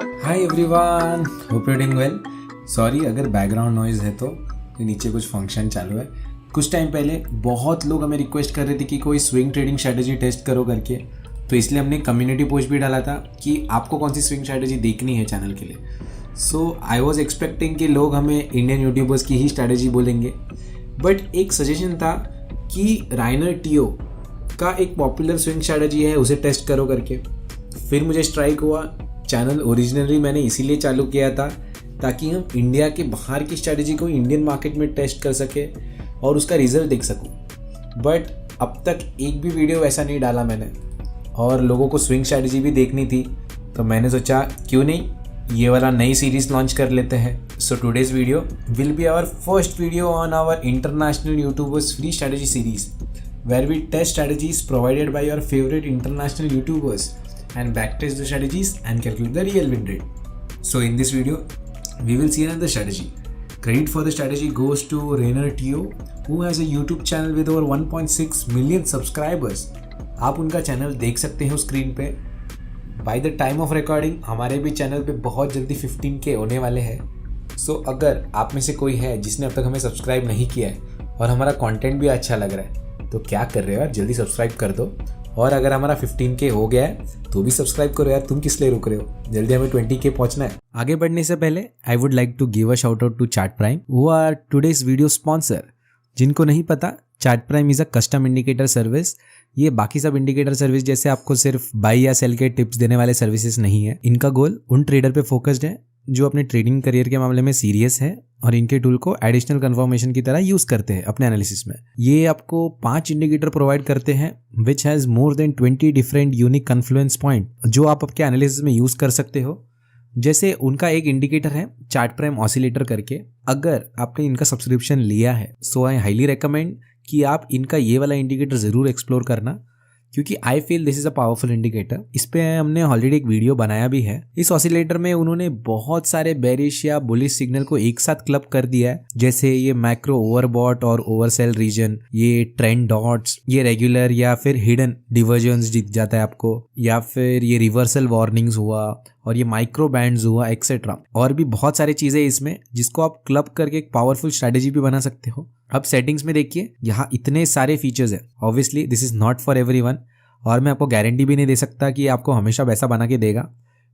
Hi everyone, hope you doing well. Sorry अगर background noise है तो नीचे कुछ फंक्शन चालू है। कुछ टाइम पहले बहुत लोग हमें रिक्वेस्ट कर रहे थे कि कोई स्विंग ट्रेडिंग स्ट्रैटेजी टेस्ट करो करके, तो इसलिए हमने कम्युनिटी पोस्ट भी डाला था कि आपको कौन सी स्विंग स्ट्रैटेजी देखनी है चैनल के लिए। सो आई वॉज एक्सपेक्टिंग कि लोग हमें इंडियन यूट्यूबर्स की ही स्ट्रैटेजी बोलेंगे, बट एक सजेशन था कि राइनर टीओ का एक पॉपुलर स्विंग स्ट्रैटेजी है, उसे टेस्ट करो करके। फिर मुझे स्ट्राइक हुआ। चैनल ओरिजिनली मैंने इसीलिए चालू किया था ताकि हम इंडिया के बाहर की स्ट्रैटेजी को इंडियन मार्केट में टेस्ट कर सके और उसका रिजल्ट देख सकूं। बट अब तक एक भी वीडियो ऐसा नहीं डाला मैंने, और लोगों को स्विंग स्ट्रैटेजी भी देखनी थी, तो मैंने सोचा क्यों नहीं ये वाला नई सीरीज लॉन्च कर लेते हैं। So today's video will be our first video on our international YouTubers free strategy series, where we test strategies provided by your favorite international YouTubers and backtest the strategies and calculate the real win rate. So in this video, we will see another strategy. Credit for the strategy goes to Rainer Teo, who has a YouTube channel with over 1.6 million subscribers. आप उनका channel देख सकते हो screen पे। By the time of recording हमारे भी channel पे बहुत जल्दी 15K होने वाले हैं। सो अगर आप में से कोई है जिसने अब तक हमें सब्सक्राइब नहीं किया है और हमारा कंटेंट भी अच्छा लग रहा है, तो क्या कर रहे हो यार, जल्दी सब्सक्राइब कर दो। और अगर हमारा 15K हो गया है तो भी सब्सक्राइब करो यार, तुम किस लिए रुक रहे हो, जल्दी हमें 20K पहुंचना है। आगे बढ़ने से पहले I would like to give a shout out to Chart Prime, who are today's video sponsor. जिनको नहीं पता, Chart Prime is a custom indicator service. ये बाकी सब इंडिकेटर सर्विस जैसे आपको सिर्फ बाई या सेल के टिप्स देने वाले सर्विसेज नहीं है। इनका गोल उन ट्रेडर पे फोकस्ड है जो अपने ट्रेडिंग करियर के मामले में सीरियस है और इनके टूल को एडिशनल कंफर्मेशन की तरह यूज करते हैं अपने एनालिसिस में। ये आपको 5 इंडिकेटर प्रोवाइड करते हैं which has more than 20 different unique confluence point जो आप आपके एनालिसिस में यूज कर सकते हो। जैसे उनका एक इंडिकेटर है चार्ट प्राइम ऑसिलेटर करके। अगर आपने इनका सब्सक्रिप्शन लिया है सो आई हाईली रिकमेंड कि आप इनका ये वाला इंडिकेटर जरूर एक्सप्लोर करना, क्योंकि I feel this is a powerful indicator. इस पे हमने ऑलरेडी एक वीडियो बनाया भी है। इस ऑसिलेटर में उन्होंने बहुत सारे बेरिश या बुलिश सिग्नल को एक साथ क्लब कर दिया है, जैसे ये मैक्रो ओवरबॉट और ओवरसेल रीजन, ये ट्रेंड डॉट्स, ये रेगुलर या फिर हिडन डिवर्जेंस दिख जाता है आपको, या फिर ये रिवर्सल वार्निंग्स हुआ और ये माइक्रो बैंड्स हुआ एक्सेट्रा। और भी बहुत सारी चीजें इसमें जिसको आप क्लब करके एक पावरफुल स्ट्रैटेजी भी बना सकते हो। अब सेटिंग्स में देखिए, यहाँ इतने सारे फीचर्स है। Obviously this is not for everyone, और मैं आपको गारंटी भी नहीं दे सकता कि आपको हमेशा वैसा बना के देगा,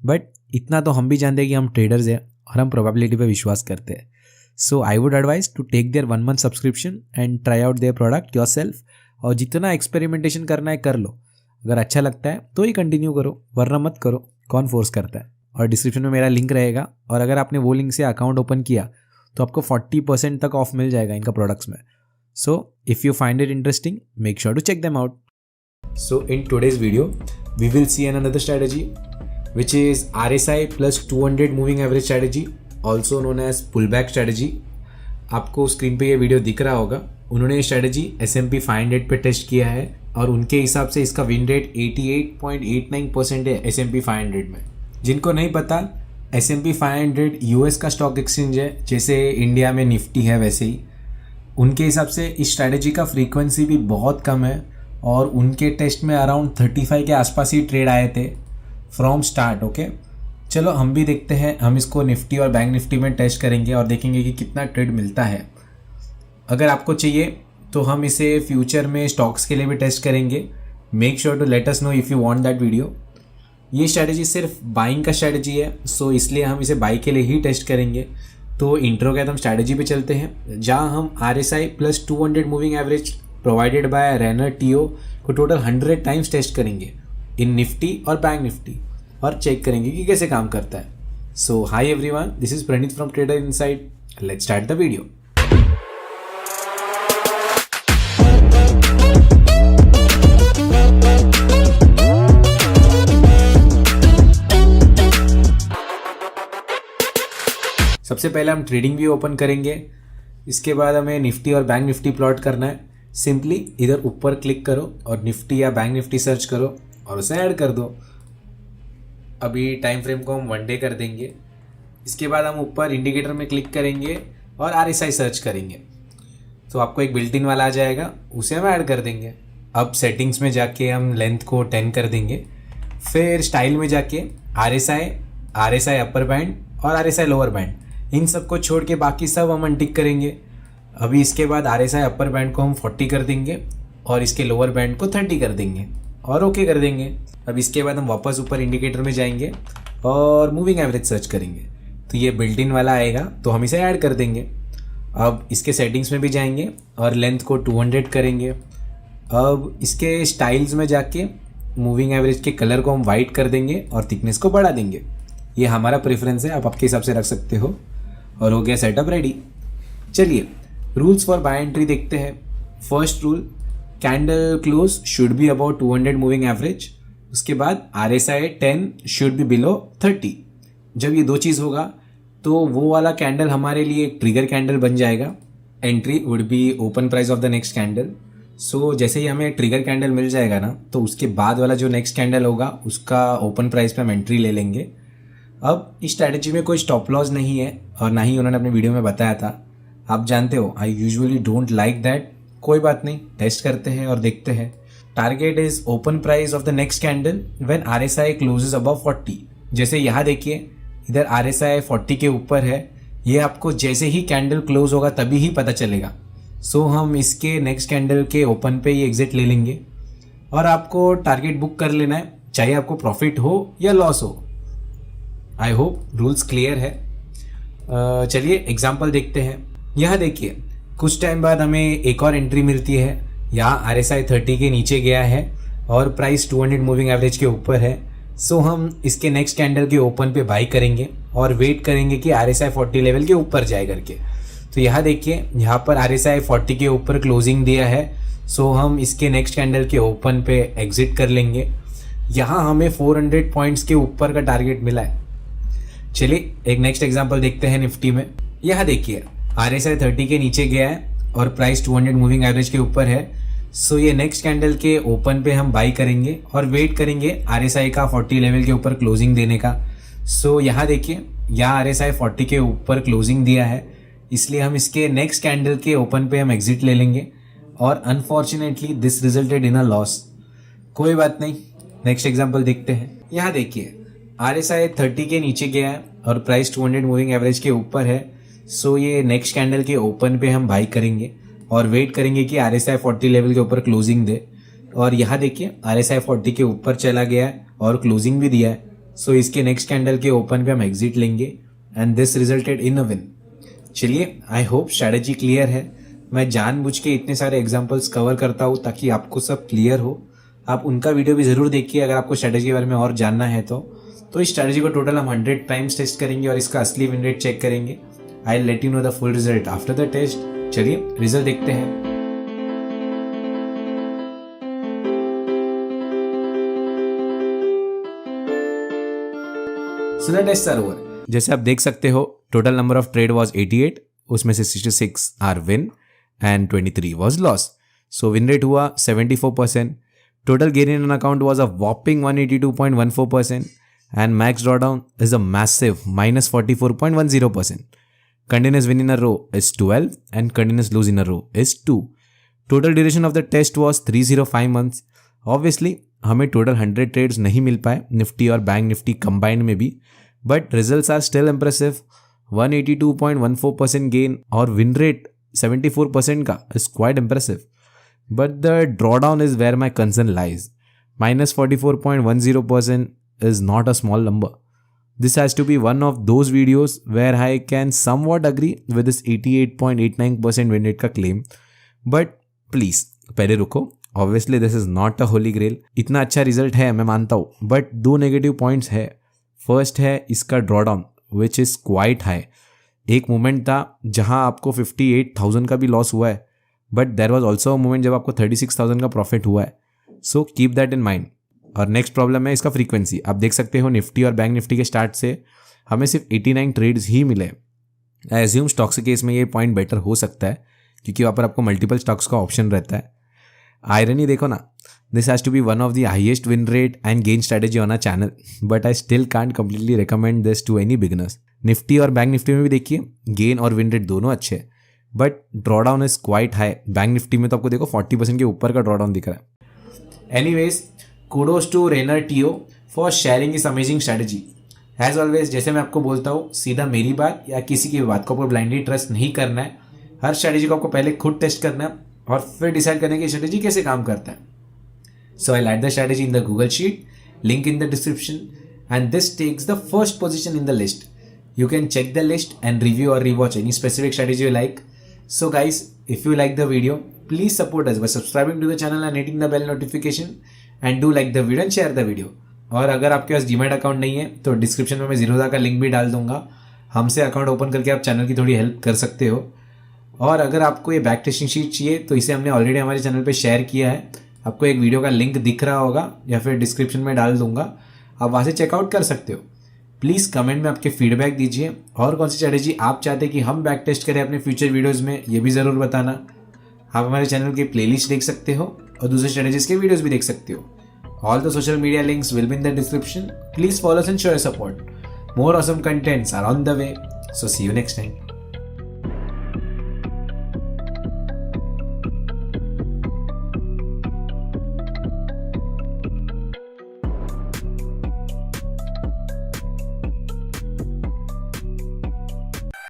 बट इतना तो हम भी जानते हैं कि हम ट्रेडर्स हैं और हम प्रोबेबिलिटी पे विश्वास करते हैं। So I would advise to take their 1 month subscription and try out their product yourself, और जितना एक्सपेरिमेंटेशन करना है कर लो। अगर अच्छा लगता है तो ही कंटिन्यू करो, वरना मत करो, कौन फोर्स करता है। और डिस्क्रिप्शन में मेरा लिंक रहेगा, और अगर आपने वो लिंक से अकाउंट ओपन किया तो आपको 40% तक ऑफ मिल जाएगा इनका प्रोडक्ट्स में। So if you find it interesting, make sure to check them out. So in today's video, we will see another strategy, which is RSI plus 200 moving average strategy, also known as pullback strategy. आपको screen पे ये video दिख रहा होगा। उन्होंने ये strategy S&P 500 पे test किया है और उनके हिसाब से इसका विन रेट 88.89% है S&P 500 में। जिनको नहीं पता, S&P 500 US का स्टॉक एक्सचेंज है, जैसे इंडिया में निफ्टी है वैसे ही। उनके हिसाब से इस स्ट्रेटेजी का फ्रीक्वेंसी भी बहुत कम है, और उनके टेस्ट में अराउंड 35 के आसपास ही ट्रेड आए थे फ्रॉम स्टार्ट। ओके, चलो हम भी देखते हैं। हम इसको निफ्टी और बैंक निफ्टी में टेस्ट करेंगे और देखेंगे कि कितना ट्रेड मिलता है। अगर आपको चाहिए तो हम इसे फ्यूचर में स्टॉक्स के लिए भी टेस्ट करेंगे। Make sure to let us know if you want that video. ये स्ट्रैटेजी सिर्फ बाइंग का स्ट्रैटेजी है, सो इसलिए हम इसे बाई के लिए ही टेस्ट करेंगे। तो इंट्रो के बाद हम स्ट्रैटेजी पे चलते हैं, जहाँ हम RSI plus 200 moving average provided by रैनर टीओ को टोटल 100 टाइम्स टेस्ट करेंगे इन निफ्टी और बैंक निफ्टी, और चेक करेंगे कि कैसे काम करता है। So hi everyone, this is Praneet from trader inside. Let's start the video. सबसे पहले हम ट्रेडिंग व्यू ओपन करेंगे। इसके बाद हमें निफ्टी और बैंक निफ्टी प्लॉट करना है। सिंपली इधर ऊपर क्लिक करो और निफ्टी या बैंक निफ्टी सर्च करो और उसे ऐड कर दो। अभी टाइम फ्रेम को हम 1 डे कर देंगे। इसके बाद हम ऊपर इंडिकेटर में क्लिक करेंगे और RSI सर्च करेंगे, तो आपको एक बिल्ट इन वाला आ जाएगा, उसे हम ऐड कर देंगे। अब सेटिंग्स में जाके हम लेंथ को 10 कर देंगे। फिर स्टाइल में जाके RSI RSI अपर बैंड और RSI लोअर बैंड, इन सबको छोड़ के बाकी सब हम अनटिक करेंगे। अभी इसके बाद RSI अपर बैंड को हम 40 कर देंगे और इसके लोअर बैंड को 30 कर देंगे और ओके कर देंगे। अब इसके बाद हम वापस ऊपर इंडिकेटर में जाएंगे और मूविंग एवरेज सर्च करेंगे, तो ये बिल्ट इन वाला आएगा, तो हम इसे ऐड कर देंगे। अब इसके सेटिंग्स में भी जाएंगे और लेंथ को 200 करेंगे। अब इसके स्टाइल्स में जाके मूविंग एवरेज के कलर को हम वाइट कर देंगे और थिकनेस को बढ़ा देंगे। ये हमारा प्रेफरेंस है, आप आपके हिसाब से रख सकते हो। और हो गया सेटअप रेडी। चलिए रूल्स फॉर बाय एंट्री देखते हैं। First rule, candle close should be about 200 moving average. उसके बाद RSI 10 शुड बी बिलो 30। जब ये दो चीज़ होगा तो वो वाला कैंडल हमारे लिए एक ट्रिगर कैंडल बन जाएगा। Entry would be open price of the next candle. So जैसे ही हमें ट्रिगर कैंडल मिल जाएगा ना, तो उसके बाद वाला जो नेक्स्ट कैंडल होगा उसका ओपन प्राइस पे हम एंट्री ले लेंगे। अब इस स्ट्रैटेजी में कोई स्टॉप लॉस नहीं है और ना ही उन्होंने अपने वीडियो में बताया था। आप जानते हो I usually don't like that. कोई बात नहीं, टेस्ट करते हैं और देखते हैं। Target is open price of the next candle when RSI closes above 40। जैसे यहाँ देखिए, इधर RSI 40 के ऊपर है। ये आपको जैसे ही कैंडल क्लोज होगा तभी ही पता चलेगा। सो हम इसके नेक्स्ट कैंडल के ओपन पे ये एग्जिट ले लेंगे और आपको टारगेट बुक कर लेना है, चाहे आपको प्रॉफिट हो या लॉस हो। आई होप रूल्स क्लियर है। चलिए एग्जाम्पल देखते हैं। यहाँ देखिए, कुछ टाइम बाद हमें एक और एंट्री मिलती है। यहाँ RSI 30 के नीचे गया है और प्राइस 200 मूविंग एवरेज के ऊपर है। सो हम इसके नेक्स्ट कैंडल के ओपन पे बाई करेंगे और वेट करेंगे कि RSI 40 लेवल के ऊपर जाए करके। तो यहाँ देखिए, यहाँ पर RSI 40 के ऊपर क्लोजिंग दिया है। सो हम इसके नेक्स्ट कैंडल के ओपन पे एग्जिट कर लेंगे। यहाँ हमें 400 पॉइंट्स के ऊपर का टारगेट मिला है। चलिए एक नेक्स्ट एग्जांपल देखते हैं निफ्टी में। यहाँ देखिए, RSI 30 के नीचे गया है और प्राइस 200 मूविंग एवरेज के ऊपर है। सो ये नेक्स्ट कैंडल के ओपन पे हम बाई करेंगे और वेट करेंगे RSI का 40 लेवल के ऊपर क्लोजिंग देने का। सो यहाँ देखिए, यहाँ RSI 40 के ऊपर क्लोजिंग दिया है, इसलिए हम इसके नेक्स्ट कैंडल के ओपन पे हम एग्जिट ले लेंगे और unfortunately this resulted in a loss. कोई बात नहीं, नेक्स्ट एग्जांपल देखते हैं। यहाँ देखिए, RSI 30 के नीचे गया है और प्राइस 200 मूविंग एवरेज के ऊपर है। सो ये नेक्स्ट कैंडल के ओपन पे हम बाई करेंगे और वेट करेंगे कि RSI 40 लेवल के ऊपर क्लोजिंग दे। और यहाँ देखिए, RSI 40 के ऊपर चला गया है और क्लोजिंग भी दिया है। सो इसके नेक्स्ट कैंडल के ओपन पे हम एग्जिट लेंगे and this resulted in a win. चलिए आई होप स्ट्रैटेजी क्लियर है। मैं जानबूझ के इतने सारे एग्जांपल्स कवर करता हूँ ताकि आपको सब क्लियर हो। आप उनका वीडियो भी ज़रूर देखिए अगर आपको स्ट्रैटेजी के बारे में और जानना है तो इस स्ट्रैटेजी को टोटल हम 100 टाइम्स टेस्ट करेंगे और इसका असली विन रेट चेक करेंगे। I let you know the full result after the test. चलिए रिजल्ट देखते हैं। So the test are over. जैसे आप देख सकते हो, total number of trade was 88, उसमें से 66 are win and 23 was loss. So win rate हुआ 74%। Total gain in an account was a whopping 182.14% and max drawdown is a massive -44.10%. Continuous win in a row is 12 and continuous lose in a row is 2. Total duration of the test was 305 months. Obviously हमें total 100 trades नहीं मिल पाए Nifty और bank Nifty combined में भी, but results are still impressive. 182.14% gain और win rate 74% का is quite impressive, but the drawdown is where my concern lies. -44.10% is not a small number. This has to be one of those videos where I can somewhat agree with this 88.89% win rate का claim. But please, पहले रुको. Obviously this is not a holy grail. इतना अच्छा result है मैं मानता हूँ, but दो नेगेटिव पॉइंट्स है। फर्स्ट है इसका drawdown which is quite high. एक मोमेंट था जहाँ आपको 58,000 का भी लॉस हुआ है, but there was also a moment जब आपको 36,000 का प्रॉफिट हुआ है। So keep that in mind. और नेक्स्ट प्रॉब्लम है इसका फ्रीक्वेंसी। आप देख सकते हो निफ्टी और बैंक निफ्टी के स्टार्ट से हमें सिर्फ 89 ट्रेड्स ही मिले। आई एज्यूम स्टॉक्स के केस में ये पॉइंट बेटर हो सकता है क्योंकि वहाँ पर आपको मल्टीपल स्टॉक्स का ऑप्शन रहता है। आयरनी देखो ना, this has to be one of the highest win rate and gain strategy on a channel, but I still can't completely recommend this to any beginners. Nifty और बैंक निफ्टी में भी देखिए gain और विन रेट दोनों अच्छे हैं, but drawdown is quite high. Bank Nifty में तो आपको देखो 40% के ऊपर का ड्रॉडाउन दिख रहा है। Anyways, kudos to Rainer Teo for sharing his amazing strategy. As always जैसे मैं आपको बोलता हूँ, सीधा मेरी बात या किसी की बात को आपको ब्लाइंडली ट्रस्ट नहीं करना है। हर स्ट्रेटेजी को आपको पहले खुद टेस्ट करना है और फिर डिसाइड करना है कि स्ट्रेटेजी कैसे काम करता है। So I'll add the strategy in the Google Sheet, link in the description, and this takes the first position in the list. You can check the list and review or rewatch any specific strategy you like. So guys, if you like the video, please support us by subscribing to the channel and hitting the bell notification, and do like the video and share the video. और अगर आपके पास demat account नहीं है तो description में मैं ज़ीरोधा का link भी डाल दूंगा। हमसे अकाउंट ओपन करके आप चैनल की थोड़ी हेल्प कर सकते हो। और अगर आपको ये बैक टेस्टिंग शीट चाहिए तो इसे हमने ऑलरेडी हमारे चैनल पे शेयर किया है। आपको एक वीडियो का लिंक दिख रहा होगा या फिर डिस्क्रिप्शन में डाल दूंगा, आप वहाँ से चेकआउट कर सकते हो। प्लीज़ कमेंट में आपके फीडबैक दीजिए और कौन सी स्ट्रेटेजी आप चाहते हैं कि हम बैक टेस्ट करें अपने फ्यूचर वीडियोज़ में, ये भी ज़रूर बताना। आप हमारे चैनल की प्लेलिस्ट देख सकते हो और दूसरे स्ट्रेटेजीज के वीडियोज़ भी देख सकते हो। All the social media links will be in the description. Please follow us and show your support. More awesome contents are on the way, so see you next time.